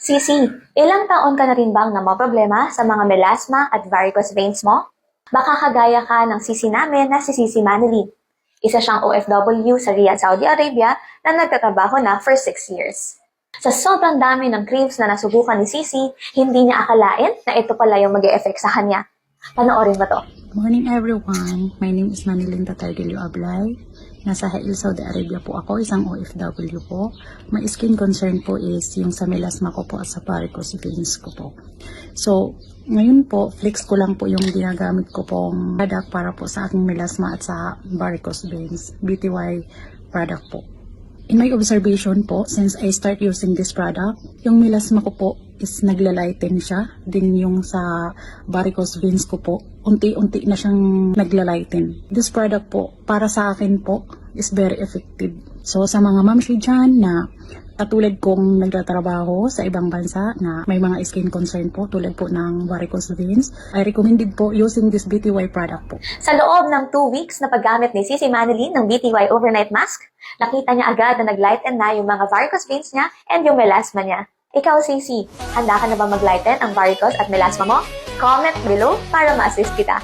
Sisi, ilang taon ka na rin bang problema sa mga melasma at varicose veins mo? Baka kagaya ka ng sisi namin na si Sisi Manilin. Isa siyang OFW sa Riyadh, Saudi Arabia na nagtatrabaho na for 6 years. Sa sobrang dami ng creams na nasubukan ni Sisi, hindi niya akalain na ito pala yung mag-e-effect sa kanya. Panoorin mo to. Morning everyone, my name is Manilin Tatardilio Ablay. Nasa Hail, Saudi Arabia po ako, isang OFW po. My skin concern po is yung sa melasma ko po at sa varicose veins ko po. So, ngayon po, flex ko lang po yung ginagamit ko pong product para po sa aking melasma at sa varicose veins, BTY product po. In my observation po, since I start using this product, yung melasma ko po is naglalighten siya. Din yung sa varicose veins ko po, unti-unti na siyang naglalighten. This product po, para sa akin po, is very effective. So sa mga mamshi dyan na katulad kong nagtatrabaho sa ibang bansa na may mga skin concern po tulad po ng varicose veins, I recommended po using this BTY product po. Sa loob ng 2 weeks na paggamit ni Sisi Manilin ng BTY Overnight Mask, nakita niya agad na naglighten na yung mga varicose veins niya and yung melasma niya. Ikaw, Sisi, handa ka na ba maglighten ang varicose at melasma mo? Comment below para ma-assist kita.